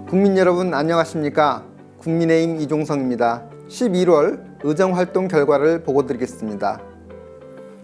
국민 여러분 안녕하십니까? 국민의힘 이종성입니다. 11월 의정활동 결과를 보고 드리겠습니다.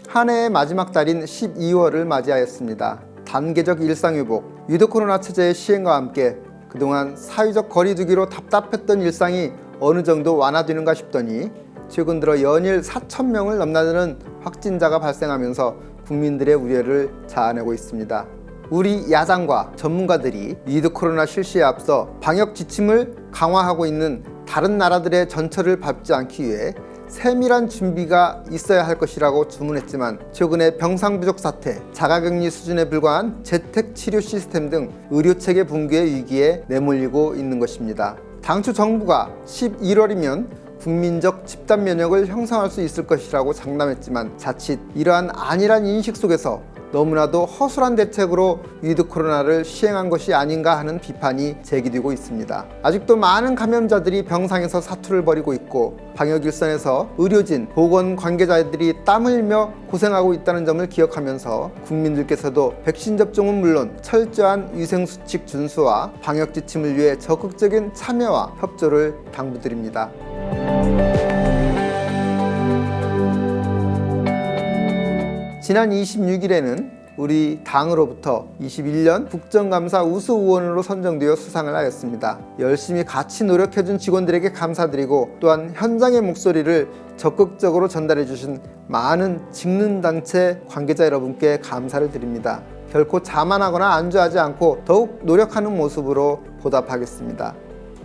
한 해의 마지막 달인 12월을 맞이하였습니다. 단계적 일상회복, 위드 코로나 체제의 시행과 함께 그동안 사회적 거리두기로 답답했던 일상이 어느 정도 완화되는가 싶더니 최근 들어 연일 4,000명을 넘나드는 확진자가 발생하면서 국민들의 우려를 자아내고 있습니다. 우리 야당과 전문가들이 위드 코로나 실시에 앞서 방역 지침을 강화하고 있는 다른 나라들의 전철을 밟지 않기 위해 세밀한 준비가 있어야 할 것이라고 주문했지만 최근에 병상 부족 사태, 자가격리 수준에 불과한 재택치료 시스템 등 의료체계 붕괴의 위기에 내몰리고 있는 것입니다. 당초 정부가 11월이면 국민적 집단 면역을 형성할 수 있을 것이라고 장담했지만 자칫 이러한 안일한 인식 속에서 너무나도 허술한 대책으로 위드 코로나를 시행한 것이 아닌가 하는 비판이 제기되고 있습니다. 아직도 많은 감염자들이 병상에서 사투를 벌이고 있고 방역 일선에서 의료진, 보건 관계자들이 땀 흘리며 고생하고 있다는 점을 기억하면서 국민들께서도 백신 접종은 물론 철저한 위생수칙 준수와 방역 지침을 위해 적극적인 참여와 협조를 당부드립니다. 지난 26일에는 우리 당으로부터 21년 국정감사 우수의원으로 선정되어 수상을 하였습니다. 열심히 같이 노력해준 직원들에게 감사드리고 또한 현장의 목소리를 적극적으로 전달해주신 많은 직능단체 관계자 여러분께 감사를 드립니다. 결코 자만하거나 안주하지 않고 더욱 노력하는 모습으로 보답하겠습니다.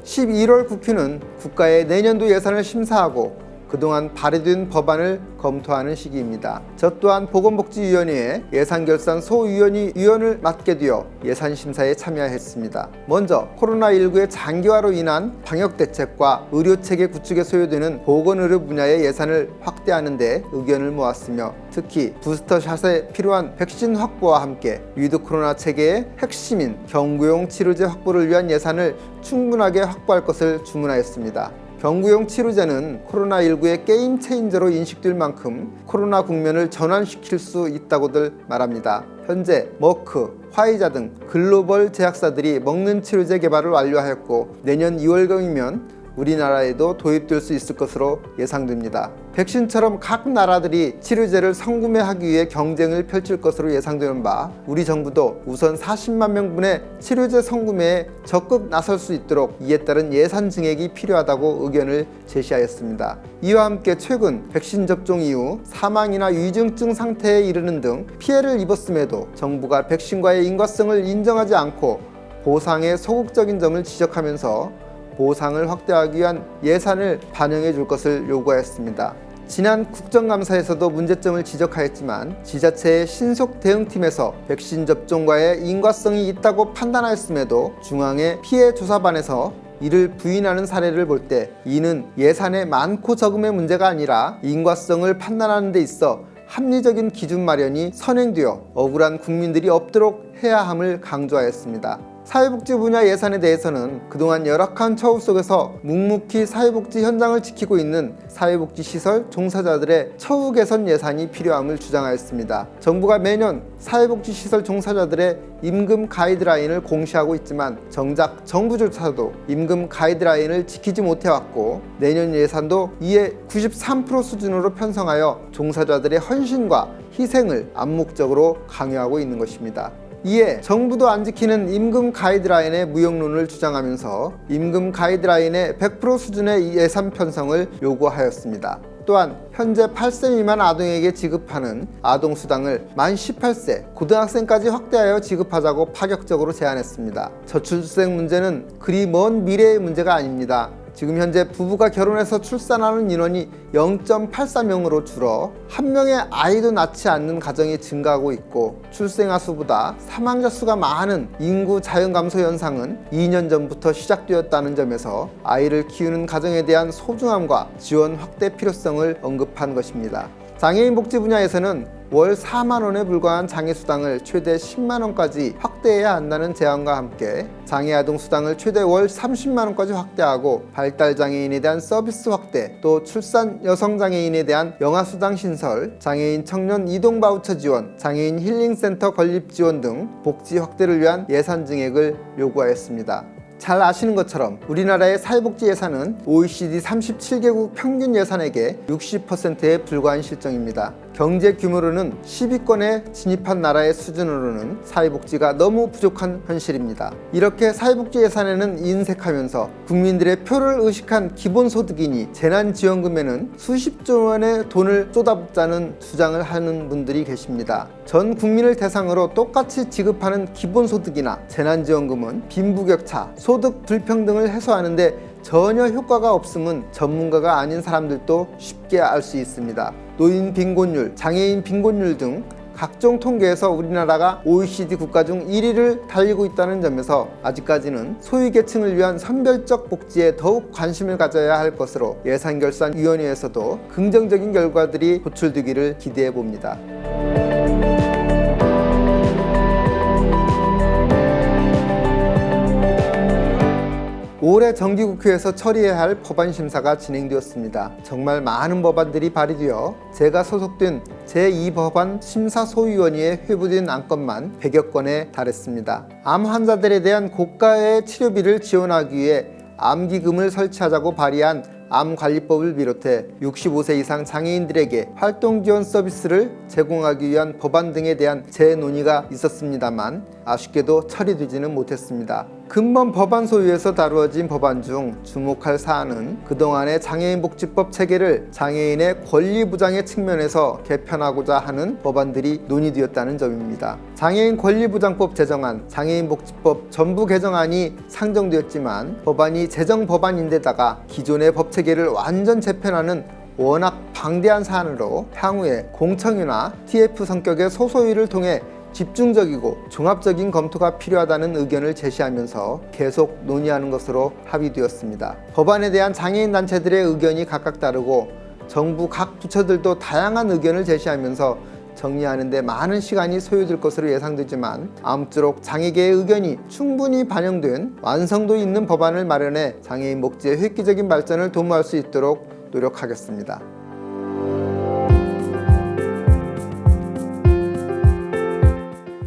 11월 국회는 국가의 내년도 예산을 심사하고 그동안 발의된 법안을 검토하는 시기입니다. 저 또한 보건복지위원회의 예산결산 소위원회 위원을 맡게 되어 예산심사에 참여했습니다. 먼저 코로나19의 장기화로 인한 방역대책과 의료체계 구축에 소요되는 보건의료 분야의 예산을 확대하는 데 의견을 모았으며 특히 부스터샷에 필요한 백신 확보와 함께 위드 코로나 체계의 핵심인 경구용 치료제 확보를 위한 예산을 충분하게 확보할 것을 주문하였습니다. 경구용 치료제는 코로나19의 게임 체인저로 인식될 만큼 코로나 국면을 전환시킬 수 있다고들 말합니다. 현재 머크, 화이자 등 글로벌 제약사들이 먹는 치료제 개발을 완료하였고 내년 2월경이면 우리나라에도 도입될 수 있을 것으로 예상됩니다. 백신처럼 각 나라들이 치료제를 선구매하기 위해 경쟁을 펼칠 것으로 예상되는 바 우리 정부도 우선 40만 명분의 치료제 선구매에 적극 나설 수 있도록 이에 따른 예산 증액이 필요하다고 의견을 제시하였습니다. 이와 함께 최근 백신 접종 이후 사망이나 위중증 상태에 이르는 등 피해를 입었음에도 정부가 백신과의 인과성을 인정하지 않고 보상에 소극적인 점을 지적하면서 보상을 확대하기 위한 예산을 반영해 줄 것을 요구하였습니다. 지난 국정감사에서도 문제점을 지적하였지만 지자체의 신속 대응팀에서 백신 접종과의 인과성이 있다고 판단하였음에도 중앙의 피해조사반에서 이를 부인하는 사례를 볼 때 이는 예산의 많고 적음의 문제가 아니라 인과성을 판단하는 데 있어 합리적인 기준 마련이 선행되어 억울한 국민들이 없도록 해야 함을 강조하였습니다. 사회복지 분야 예산에 대해서는 그동안 열악한 처우 속에서 묵묵히 사회복지 현장을 지키고 있는 사회복지시설 종사자들의 처우 개선 예산이 필요함을 주장하였습니다. 정부가 매년 사회복지시설 종사자들의 임금 가이드라인을 공시하고 있지만 정작 정부조차도 임금 가이드라인을 지키지 못해왔고 내년 예산도 이에 93% 수준으로 편성하여 종사자들의 헌신과 희생을 암묵적으로 강요하고 있는 것입니다. 이에 정부도 안 지키는 임금 가이드라인의 무용론을 주장하면서 임금 가이드라인의 100% 수준의 예산 편성을 요구하였습니다. 또한 현재 8세 미만 아동에게 지급하는 아동수당을 만 18세 고등학생까지 확대하여 지급하자고 파격적으로 제안했습니다. 저출생 문제는 그리 먼 미래의 문제가 아닙니다. 지금 현재 부부가 결혼해서 출산하는 인원이 0.84명으로 줄어 한 명의 아이도 낳지 않는 가정이 증가하고 있고 출생아 수보다 사망자 수가 많은 인구 자연 감소 현상은 2년 전부터 시작되었다는 점에서 아이를 키우는 가정에 대한 소중함과 지원 확대 필요성을 언급한 것입니다. 장애인 복지 분야에서는 월 4만원에 불과한 장애수당을 최대 10만원까지 확대해야 한다는 제안과 함께 장애아동수당을 최대 월 30만원까지 확대하고 발달장애인에 대한 서비스 확대, 또 출산 여성장애인에 대한 영아수당 신설, 장애인 청년 이동바우처 지원, 장애인 힐링센터 건립 지원 등 복지 확대를 위한 예산 증액을 요구하였습니다. 잘 아시는 것처럼 우리나라의 사회복지 예산은 OECD 37개국 평균 예산액의 60%에 불과한 실정입니다. 경제 규모로는 10위권에 진입한 나라의 수준으로는 사회복지가 너무 부족한 현실입니다. 이렇게 사회복지 예산에는 인색하면서 국민들의 표를 의식한 기본소득이니 재난지원금에는 수십조 원의 돈을 쏟아붓자는 주장을 하는 분들이 계십니다. 전 국민을 대상으로 똑같이 지급하는 기본소득이나 재난지원금은 빈부격차, 소득 불평등을 해소하는데 전혀 효과가 없음은 전문가가 아닌 사람들도 쉽게 알 수 있습니다. 노인 빈곤율, 장애인 빈곤율 등 각종 통계에서 우리나라가 OECD 국가 중 1위를 달리고 있다는 점에서 아직까지는 소외계층을 위한 선별적 복지에 더욱 관심을 가져야 할 것으로 예산결산위원회에서도 긍정적인 결과들이 도출되기를 기대해 봅니다. 올해 정기국회에서 처리해야 할 법안 심사가 진행되었습니다. 정말 많은 법안들이 발의되어 제가 소속된 제2법안 심사소위원회에 회부된 안건만 100여 건에 달했습니다. 암 환자들에 대한 고가의 치료비를 지원하기 위해 암기금을 설치하자고 발의한 암관리법을 비롯해 65세 이상 장애인들에게 활동지원 서비스를 제공하기 위한 법안 등에 대한 재논의가 있었습니다만 아쉽게도 처리되지는 못했습니다. 근본 법안 소위에서 다루어진 법안 중 주목할 사안은 그동안의 장애인복지법 체계를 장애인의 권리 보장의 측면에서 개편하고자 하는 법안들이 논의되었다는 점입니다. 장애인 권리보장법 제정안, 장애인복지법 전부 개정안이 상정되었지만 법안이 제정 법안인데다가 기존의 법 체계를 완전 재편하는 워낙 방대한 사안으로 향후에 공청회나 TF 성격의 소소위를 통해 집중적이고 종합적인 검토가 필요하다는 의견을 제시하면서 계속 논의하는 것으로 합의되었습니다. 법안에 대한 장애인 단체들의 의견이 각각 다르고 정부 각 부처들도 다양한 의견을 제시하면서 정리하는 데 많은 시간이 소요될 것으로 예상되지만 아무쪼록 장애계의 의견이 충분히 반영된 완성도 있는 법안을 마련해 장애인 복지의 획기적인 발전을 도모할 수 있도록 노력하겠습니다.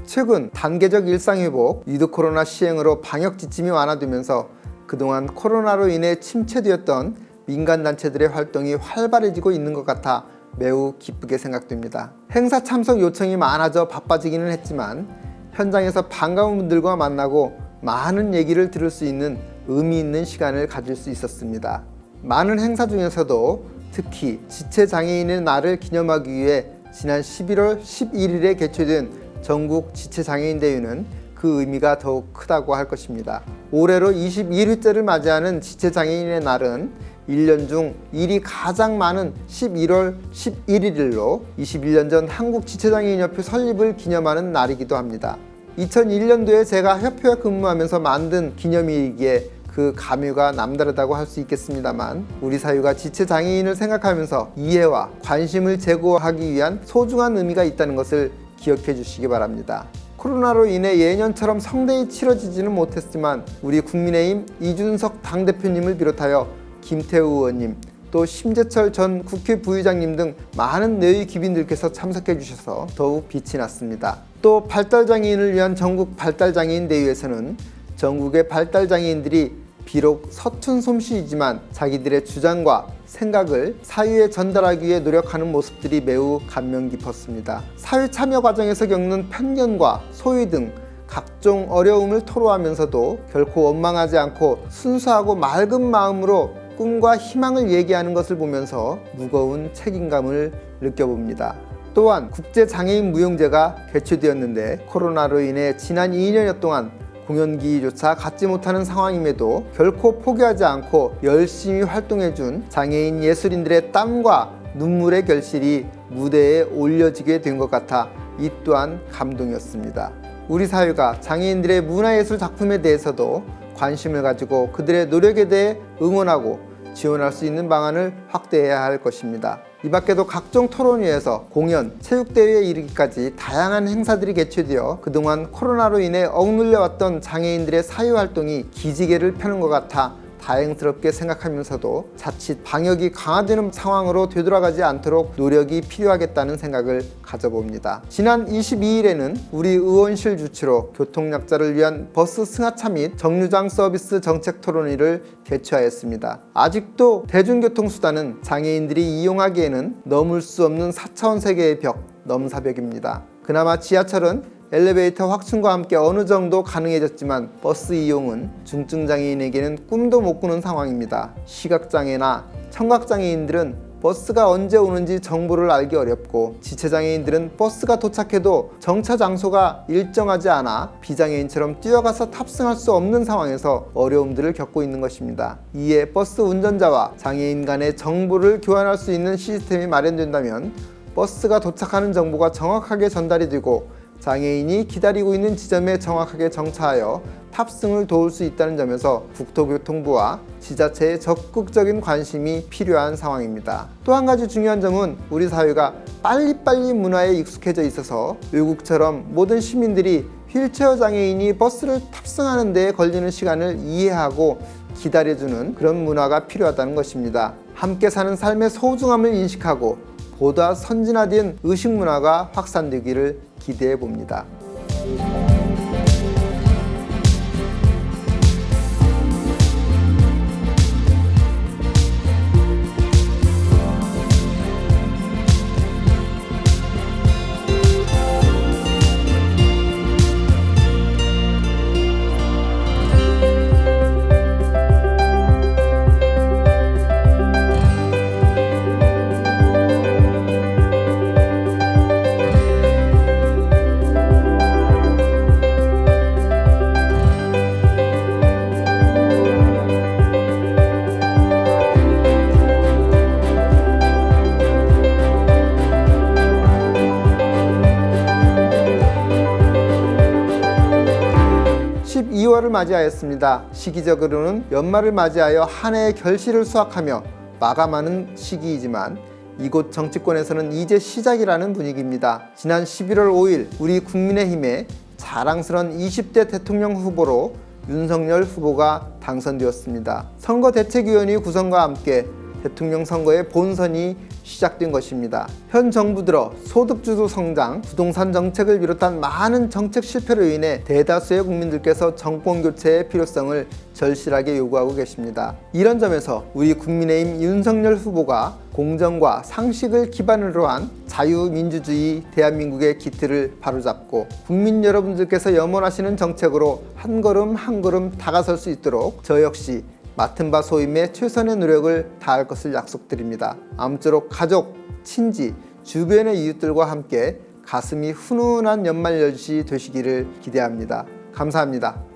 최근 단계적 일상회복, 위드 코로나 시행으로 방역 지침이 완화되면서 그동안 코로나로 인해 침체되었던 민간단체들의 활동이 활발해지고 있는 것 같아 매우 기쁘게 생각됩니다. 행사 참석 요청이 많아져 바빠지기는 했지만 현장에서 반가운 분들과 만나고 많은 얘기를 들을 수 있는 의미 있는 시간을 가질 수 있었습니다. 많은 행사 중에서도 특히 지체장애인의 날을 기념하기 위해 지난 11월 11일에 개최된 전국 지체장애인 대회는 그 의미가 더욱 크다고 할 것입니다. 올해로 21회째를 맞이하는 지체장애인의 날은 1년 중 일이 가장 많은 11월 11일로 21년 전 한국지체장애인협회 설립을 기념하는 날이기도 합니다. 2001년도에 제가 협회에 근무하면서 만든 기념일이기에 그 감회가 남다르다고 할 수 있겠습니다만 우리 사회가 지체장애인을 생각하면서 이해와 관심을 제고하기 위한 소중한 의미가 있다는 것을 기억해 주시기 바랍니다. 코로나로 인해 예년처럼 성대히 치러지지는 못했지만 우리 국민의힘 이준석 당대표님을 비롯하여 김태우 의원님, 또 심재철 전 국회 부의장님 등 많은 내외 귀빈들께서 참석해 주셔서 더욱 빛이 났습니다. 또 발달장애인을 위한 전국 발달장애인 대회에서는 전국의 발달장애인들이 비록 서툰 솜씨이지만 자기들의 주장과 생각을 사회에 전달하기 위해 노력하는 모습들이 매우 감명 깊었습니다. 사회 참여 과정에서 겪는 편견과 소외 등 각종 어려움을 토로하면서도 결코 원망하지 않고 순수하고 맑은 마음으로 꿈과 희망을 얘기하는 것을 보면서 무거운 책임감을 느껴봅니다. 또한 국제장애인 무용제가 개최되었는데 코로나로 인해 지난 2년여 동안 공연기조차 갖지 못하는 상황임에도 결코 포기하지 않고 열심히 활동해준 장애인 예술인들의 땀과 눈물의 결실이 무대에 올려지게 된 것 같아 이 또한 감동이었습니다. 우리 사회가 장애인들의 문화예술 작품에 대해서도 관심을 가지고 그들의 노력에 대해 응원하고 지원할 수 있는 방안을 확대해야 할 것입니다. 이 밖에도 각종 토론회에서 공연, 체육대회에 이르기까지 다양한 행사들이 개최되어 그동안 코로나로 인해 억눌려왔던 장애인들의 사회활동이 기지개를 펴는 것 같아 다행스럽게 생각하면서도 자칫 방역이 강화되는 상황으로 되돌아가지 않도록 노력이 필요하겠다는 생각을 가져봅니다. 지난 22일에는 우리 의원실 주최로 교통약자를 위한 버스 승하차 및 정류장 서비스 정책 토론회를 개최하였습니다. 아직도 대중교통수단은 장애인들이 이용하기에는 넘을 수 없는 4차원 세계의 벽, 넘사벽입니다. 그나마 지하철은 엘리베이터 확충과 함께 어느 정도 가능해졌지만 버스 이용은 중증장애인에게는 꿈도 못 꾸는 상황입니다. 시각장애나 청각장애인들은 버스가 언제 오는지 정보를 알기 어렵고, 지체장애인들은 버스가 도착해도 정차 장소가 일정하지 않아 비장애인처럼 뛰어가서 탑승할 수 없는 상황에서 어려움들을 겪고 있는 것입니다. 이에 버스 운전자와 장애인 간의 정보를 교환할 수 있는 시스템이 마련된다면 버스가 도착하는 정보가 정확하게 전달이 되고 장애인이 기다리고 있는 지점에 정확하게 정차하여 탑승을 도울 수 있다는 점에서 국토교통부와 지자체의 적극적인 관심이 필요한 상황입니다. 또 한 가지 중요한 점은 우리 사회가 빨리빨리 문화에 익숙해져 있어서 외국처럼 모든 시민들이 휠체어 장애인이 버스를 탑승하는 데 걸리는 시간을 이해하고 기다려주는 그런 문화가 필요하다는 것입니다. 함께 사는 삶의 소중함을 인식하고 보다 선진화된 의식 문화가 확산되기를 기대해 봅니다. 12월을 맞이하였습니다. 시기적으로는 연말을 맞이하여 한 해의 결실을 수확하며 마감하는 시기이지만 이곳 정치권에서는 이제 시작이라는 분위기입니다. 지난 11월 5일 우리 국민의힘의 자랑스러운 20대 대통령 후보로 윤석열 후보가 당선되었습니다. 선거대책위원회 구성과 함께 대통령 선거의 본선이 시작된 것입니다. 현 정부 들어 소득주도 성장, 부동산 정책을 비롯한 많은 정책 실패로 인해 대다수의 국민들께서 정권 교체의 필요성을 절실하게 요구하고 계십니다. 이런 점에서 우리 국민의힘 윤석열 후보가 공정과 상식을 기반으로 한 자유민주주의 대한민국의 기틀을 바로잡고 국민 여러분들께서 염원하시는 정책으로 한 걸음 한 걸음 다가설 수 있도록 저 역시 맡은 바 소임에 최선의 노력을 다할 것을 약속드립니다. 아무쪼록 가족, 친지, 주변의 이웃들과 함께 가슴이 훈훈한 연말 연시 되시기를 기대합니다. 감사합니다.